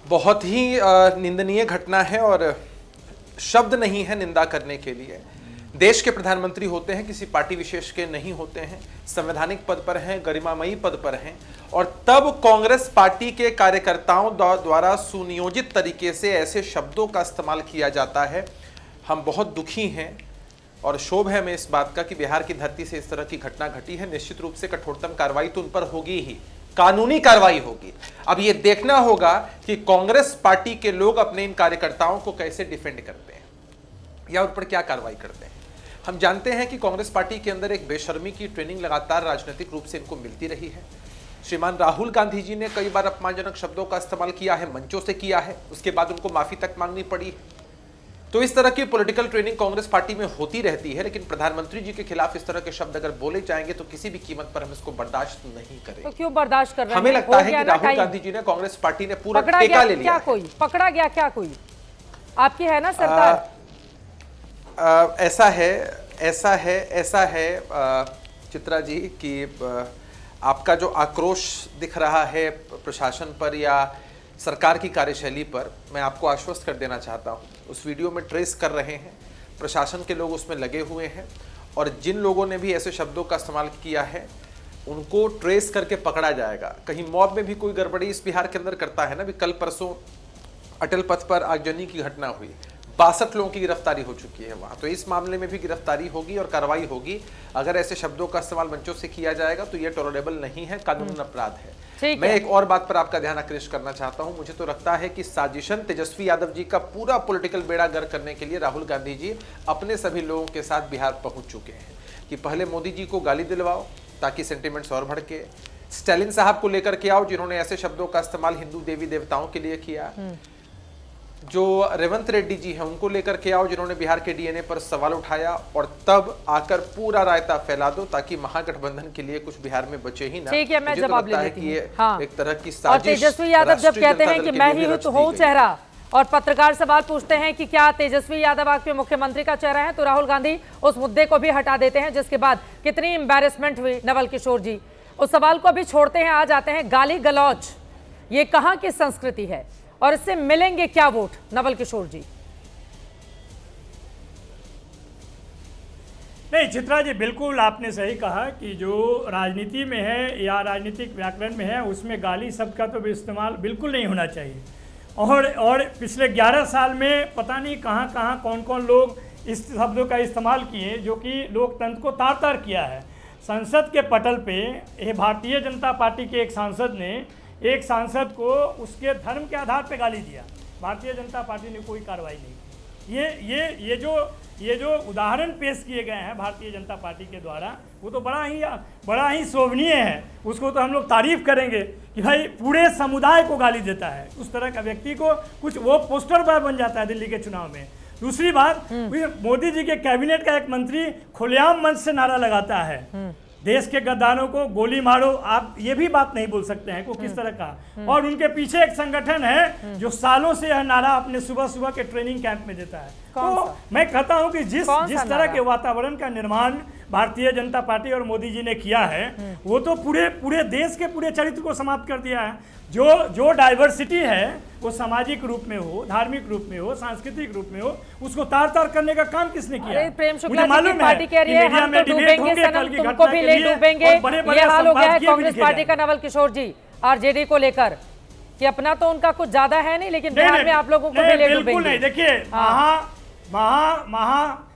बहुत ही निंदनीय घटना है और शब्द नहीं है निंदा करने के लिए। देश के प्रधानमंत्री होते हैं, किसी पार्टी विशेष के नहीं होते हैं, संवैधानिक पद पर हैं, गरिमामयी पद पर हैं, और तब कांग्रेस पार्टी के कार्यकर्ताओं द्वारा सुनियोजित तरीके से ऐसे शब्दों का इस्तेमाल किया जाता है। हम बहुत दुखी हैं और क्षोभ है हमें इस बात का कि बिहार की धरती से इस तरह की घटना घटी है। निश्चित रूप से कठोरतम कार्रवाई तो उन पर होगी ही, कानूनी कार्रवाई होगी। अब यह देखना होगा कि कांग्रेस पार्टी के लोग अपने इन कार्यकर्ताओं को कैसे डिफेंड करते हैं या उन पर क्या कार्रवाई करते हैं। हम जानते हैं कि कांग्रेस पार्टी के अंदर एक बेशर्मी की ट्रेनिंग लगातार राजनीतिक रूप से इनको मिलती रही है। श्रीमान राहुल गांधी जी ने कई बार अपमानजनक शब्दों का इस्तेमाल किया है, मंचों से किया है, उसके बाद उनको माफी तक मांगनी पड़ी है। तो इस तरह की पॉलिटिकल ट्रेनिंग कांग्रेस पार्टी में होती रहती है, लेकिन प्रधानमंत्री जी के खिलाफ इस तरह के शब्द अगर बोले जाएंगे तो किसी भी कीमत पर हम इसको बर्दाश्त नहीं करेंगे। तो क्यों बर्दाश्त कर रहे हैं? हमें लगता है कि राहुल गांधी जी ने, कांग्रेस पार्टी ने पूरा टेका ले लिया। कोई पकड़ा गया क्या? कोई आपकी है ना सरकार? ऐसा है चित्रा जी कि आपका जो आक्रोश दिख रहा है प्रशासन पर या सरकार की कार्यशैली पर, मैं आपको आश्वस्त कर देना चाहता हूं। उस वीडियो में ट्रेस कर रहे हैं, प्रशासन के लोग उसमें लगे हुए हैं, और जिन लोगों ने भी ऐसे शब्दों का इस्तेमाल किया है उनको ट्रेस करके पकड़ा जाएगा। कहीं मॉब में भी कोई गड़बड़ी इस बिहार के अंदर करता है ना। भी कल परसों अटल पथ पर आगजनी की घटना हुई, 62 लोगों की गिरफ्तारी हो चुकी है वहां। तो इस मामले में भी गिरफ्तारी होगी और कार्रवाई होगी। अगर ऐसे शब्दों का इस्तेमाल मंचों से किया जाएगा तो यह टॉलरेबल नहीं है, कानूनन अपराध है। मैं एक और बात पर आपका ध्यान आकृष्ट करना चाहता हूं। मुझे तो लगता है कि साजिशन तेजस्वी यादव जी का पूरा पॉलिटिकल बेड़ा गर्क करने के लिए राहुल गांधी जी अपने सभी लोगों के साथ बिहार पहुंच चुके हैं कि पहले मोदी जी को गाली दिलवाओ ताकि सेंटिमेंट्स और भड़के, स्टालिन साहब को लेकर के आओ जिन्होंने ऐसे शब्दों का इस्तेमाल हिंदू देवी देवताओं के लिए किया, जो रेवंत रेड्डी जी हैं उनको लेकर के आओ जिन्होंने बिहार के डीएनए पर सवाल उठाया, और तब आकर पूरा रायता फैला दो ताकि महागठबंधन के लिए कुछ बिहार में बचे ही ना। ठीक है, मैं जवाब ले लेती हूं। हाँ। एक तरह की और साजिश। तेजस्वी यादव जब कहते हैं कि मैं ही तो हूं चेहरा, और पत्रकार सवाल पूछते हैं कि क्या तेजस्वी यादव आपके मुख्यमंत्री का चेहरा है, तो राहुल गांधी उस मुद्दे को भी हटा देते हैं, जिसके बाद कितनी एम्बैरेसमेंट हुई नवल किशोर जी। उस सवाल को भी छोड़ते हैं, आ जाते हैं गाली गलौज। ये कहां की संस्कृति है और इससे मिलेंगे क्या वोट? नवल किशोर जी। नहीं चित्रा जी, बिल्कुल आपने सही कहा कि जो राजनीति में है या राजनीतिक व्याकरण में है उसमें गाली शब्द का तो इस्तेमाल बिल्कुल नहीं होना चाहिए। और पिछले 11 साल में पता नहीं कहाँ कौन कौन लोग इस शब्दों का इस्तेमाल किए जो कि लोकतंत्र को तार तार किया है। संसद के पटल पे ये भारतीय जनता पार्टी के एक सांसद ने एक सांसद को उसके धर्म के आधार पर गाली दिया। भारतीय जनता पार्टी ने कोई कार्रवाई नहीं की। ये जो उदाहरण पेश किए गए हैं भारतीय जनता पार्टी के द्वारा, वो तो बड़ा ही शोभनीय है। उसको तो हम लोग तारीफ करेंगे कि भाई पूरे समुदाय को गाली देता है। उस तरह का व्यक्ति को कुछ वो पोस्टर बॉय बन जाता है दिल्ली के चुनाव में। दूसरी बात, मोदी जी के कैबिनेट का एक मंत्री खुलेआम मंच से नारा लगाता है देश के गद्दारों को गोली मारो। आप ये भी बात नहीं बोल सकते हैं को किस तरह का। और उनके पीछे एक संगठन है जो सालों से यह नारा अपने सुबह सुबह के ट्रेनिंग कैंप में देता है। तो मैं कहता हूं कि जिस तरह के वातावरण का निर्माण भारतीय जनता पार्टी और मोदी जी ने किया है वो तो पूरे देश के पूरे चरित्र को समाप्त कर दिया है। जो डाइवर्सिटी है वो सामाजिक रूप में हो, धार्मिक रूप में हो, सांस्कृतिक रूप में हो, उसको तार तार करने का काम किसने किया? प्रेम शुक्ला जी की पार्टी कह रही है हम तो डूबेंगे सनम, तुमको भी ले डूबेंगे। ये हाल हो गया है कांग्रेस पार्टी का नवल किशोर जी आरजेडी को लेकर कि अपना तो उनका कुछ ज्यादा है नहीं, लेकिन बिहार में आप लोगों को भी ले डूबेंगे। देखिए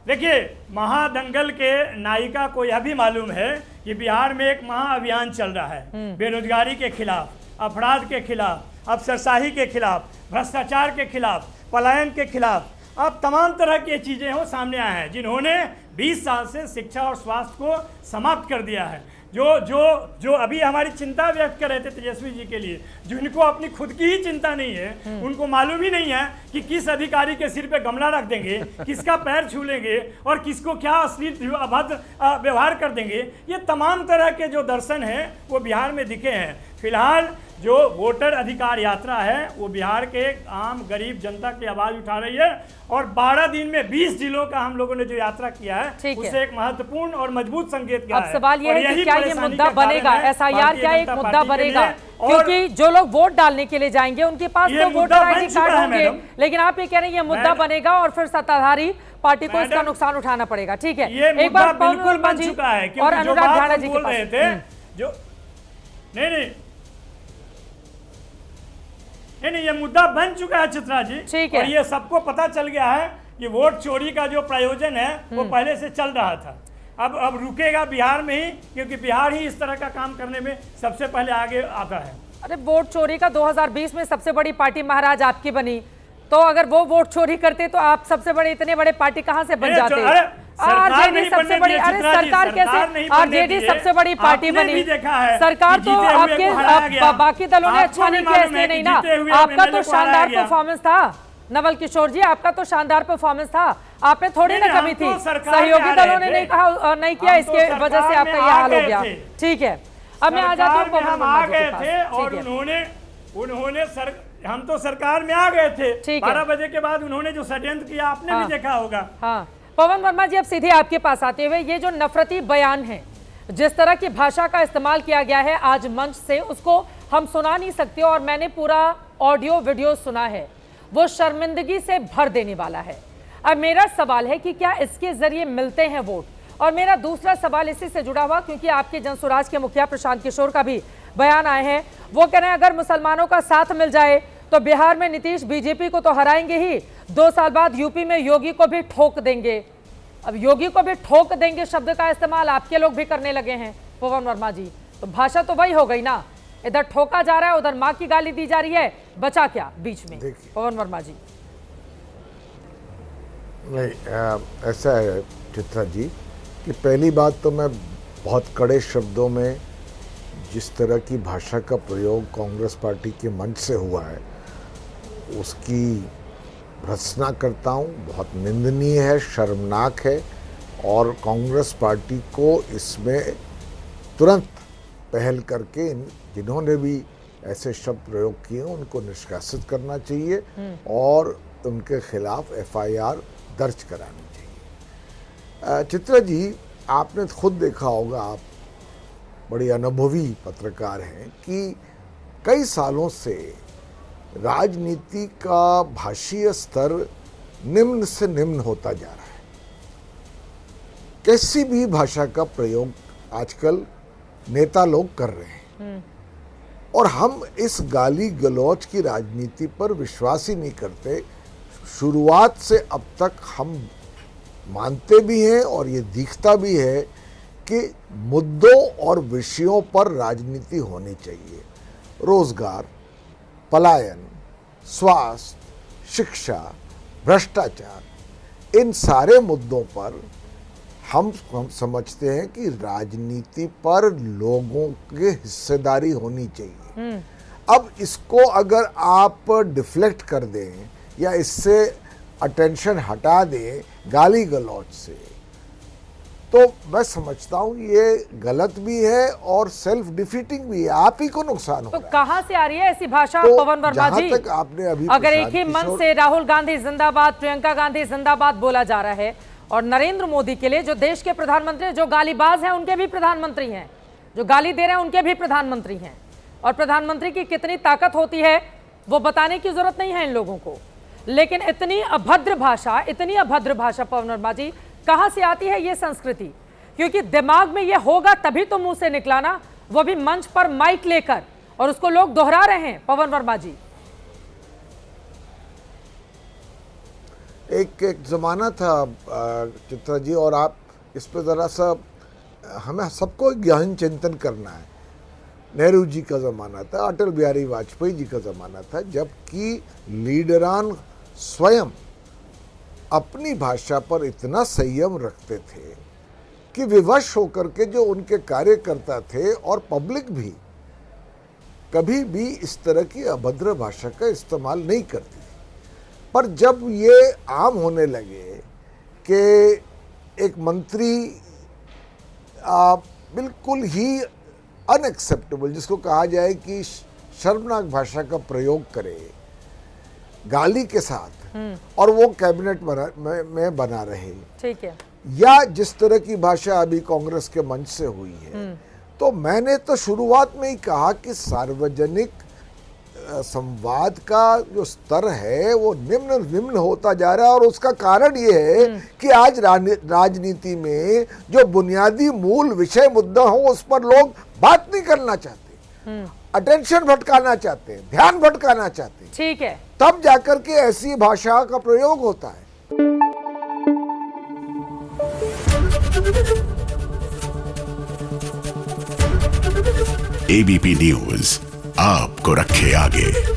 देखिए महादंगल के नायिका को यह भी मालूम है कि बिहार में एक महाअभियान चल रहा है बेरोजगारी के खिलाफ, अपराध के खिलाफ, अफसरशाही के खिलाफ, भ्रष्टाचार के खिलाफ, पलायन के खिलाफ। अब तमाम तरह की चीज़ें हो सामने आए हैं जिन्होंने 20 साल से शिक्षा और स्वास्थ्य को समाप्त कर दिया है। जो अभी हमारी चिंता व्यक्त कर रहे थे तेजस्वी जी के लिए, जिनको अपनी खुद की ही चिंता नहीं है, उनको मालूम ही नहीं है कि किस अधिकारी के सिर पे गमला रख देंगे, किसका पैर छू लेंगे और किसको क्या अश्लील अभद्र व्यवहार कर देंगे। ये तमाम तरह के जो दर्शन हैं वो बिहार में दिखे हैं। फिलहाल जो वोटर अधिकार यात्रा है वो बिहार के आम गरीब जनता की आवाज उठा रही है, और 12 दिन में 20 जिलों का हम लोगों ने जो यात्रा किया है उससे एक महत्वपूर्ण और मजबूत संकेत क्या है। अब सवाल यह है कि क्या ये मुद्दा बनेगा, एसआईआर क्या एक मुद्दा बनेगा? क्योंकि जो लोग वोट डालने के लिए जाएंगे उनके पास तो वोटर आईडी कार्ड होंगे, लेकिन आप ये कह रहे हैं ये मुद्दा बनेगा और फिर सत्ताधारी पार्टी को इसका नुकसान उठाना पड़ेगा। ठीक है, एक बार बिल्कुल बन चुका है और अनुराग ठाड़ा जी बोल रहे थे जो नहीं, ये मुद्दा बन चुका है चित्रा जी, और ये सबको पता चल गया है कि वोट चोरी का जो प्रयोजन है वो पहले से चल रहा था। अब रुकेगा बिहार में ही, क्योंकि बिहार ही इस तरह का काम करने में सबसे पहले आगे आता है। अरे वोट चोरी का 2020 में सबसे बड़ी पार्टी महाराज आपकी बनी, तो अगर वो वोट चोरी करते तो आप सबसे बड़े इतने बड़े पार्टी कहां से बन जाते? आरजेडी सबसे बड़ी, अरे सरकार कैसे? आरजेडी सबसे बड़ी पार्टी बनी, सरकार तो आपके बाकी दलों ने अच्छा नहीं किया इसलिए नहीं ना। आपका तो शानदार परफॉर्मेंस था नवल किशोर जी, आपका तो शानदार परफॉर्मेंस था, आपने थोड़ी ना कमी थी, सहयोगी दलों ने नहीं किया, इसके वजह से आपका यह हाल हो गया। ठीक है, अब मैं आ जाता हूँ पवन वर्मा जी के पास। और उन्होंने हम तो सरकार में आ गए थे 12 बजे के बाद, उन्होंने जो षड्यंत्र किया आपने भी देखा होगा। हाँ, पवन वर्मा जी अब सीधे आपके पास आते हुए, ये जो नफरती बयान है, जिस तरह की भाषा का इस्तेमाल किया गया है आज मंच से, उसको हम सुना नहीं सकते, और मैंने पूरा ऑडियो वीडियो सुना है, वो शर्मिंदगी से भर देने वाला है। अब मेरा सवाल है कि क्या इसके जरिए मिलते हैं वोट? और मेरा दूसरा सवाल इसी से जुड़ा हुआ, क्योंकि आपके जनसुराज के मुखिया प्रशांत किशोर का भी बयान आए हैं, वो कह रहे हैं अगर मुसलमानों का साथ मिल जाए तो बिहार में नीतीश बीजेपी को तो हराएंगे ही, 2 साल बाद यूपी में योगी को भी ठोक देंगे। अब योगी को भी ठोक देंगे शब्द का इस्तेमाल आपके लोग भी करने लगे हैं पवन वर्मा जी, तो भाषा तो वही हो गई ना, इधर ठोका जा रहा है, उधर माँ की गाली दी जा रही है, बचा क्या बीच में? पवन वर्मा जी। नहीं, ऐसा है चित्रा जी कि पहली बात तो मैं बहुत कड़े शब्दों में जिस तरह की भाषा का प्रयोग कांग्रेस पार्टी के मंच से हुआ है उसकी भर्त्सना करता हूँ, बहुत निंदनीय है, शर्मनाक है, और कांग्रेस पार्टी को इसमें तुरंत पहल करके जिन्होंने भी ऐसे शब्द प्रयोग किए उनको निष्कासित करना चाहिए और उनके खिलाफ एफआईआर दर्ज करानी चाहिए। चित्रा जी, आपने खुद देखा होगा, आप बड़ी अनुभवी पत्रकार हैं, कि कई सालों से राजनीति का भाषीय स्तर निम्न से निम्न होता जा रहा है। कैसी भी भाषा का प्रयोग आजकल नेता लोग कर रहे हैं, और हम इस गाली गलौज की राजनीति पर विश्वास ही नहीं करते। शुरुआत से अब तक हम मानते भी हैं और ये दिखता भी है कि मुद्दों और विषयों पर राजनीति होनी चाहिए। रोजगार, पलायन, स्वास्थ्य, शिक्षा, भ्रष्टाचार, इन सारे मुद्दों पर हम समझते हैं कि राजनीति पर लोगों की हिस्सेदारी होनी चाहिए। अब इसको अगर आप डिफ्लेक्ट कर दें या इससे अटेंशन हटा दें गाली गलौज से, तो मैं समझता हूं ये गलत भी है और सेल्फ डिफीटिंग भी है, आप ही को नुकसान हो रहा है। तो कहां से आ रही है ऐसी भाषा पवन वर्मा जी? तक आपने अभी अगर एक ही मंच से राहुल गांधी जिंदाबाद, प्रियंका गांधी जिंदाबाद बोला जा रहा है, और नरेंद्र मोदी के लिए जो देश के प्रधानमंत्री, जो गालीबाज हैं उनके भी प्रधानमंत्री हैं, जो गाली दे रहे हैं उनके भी प्रधानमंत्री हैं, और प्रधानमंत्री की कितनी ताकत होती है वो बताने की जरूरत नहीं है इन लोगों को। लेकिन इतनी अभद्र भाषा पवन वर्मा जी, कहां से आती है ये संस्कृति? क्योंकि दिमाग में ये होगा तभी तो मुंह से निकला ना, वो भी मंच पर माइक लेकर, और उसको लोग दोहरा रहे हैं। पवन वर्मा जी, एक जमाना था चित्रा जी, और आप इस पर जरा सा हमें सबको गहन चिंतन करना है। नेहरू जी का ज़माना था, अटल बिहारी वाजपेयी जी का ज़माना था, जबकि लीडरान स्वयं अपनी भाषा पर इतना संयम रखते थे कि विवश होकर के जो उनके कार्यकर्ता थे और पब्लिक भी कभी भी इस तरह की अभद्र भाषा का इस्तेमाल नहीं करती। पर जब ये आम होने लगे कि एक मंत्री बिल्कुल ही अनएक्सेप्टेबल, जिसको कहा जाए कि शर्मनाक भाषा का प्रयोग करे गाली के साथ और वो कैबिनेट में बना रहे, ठीक है, या जिस तरह की भाषा अभी कांग्रेस के मंच से हुई है, तो मैंने तो शुरुआत में ही कहा कि सार्वजनिक संवाद का जो स्तर है वो निम्न होता जा रहा है। और उसका कारण ये है कि आज राजनीति में जो बुनियादी मूल विषय मुद्दा हो उस पर लोग बात नहीं करना चाहते, अटेंशन भटकाना चाहते हैं, ध्यान भटकाना चाहते हैं, ठीक है, तब जाकर के ऐसी भाषा का प्रयोग होता है। एबीपी न्यूज आपको रखे आगे।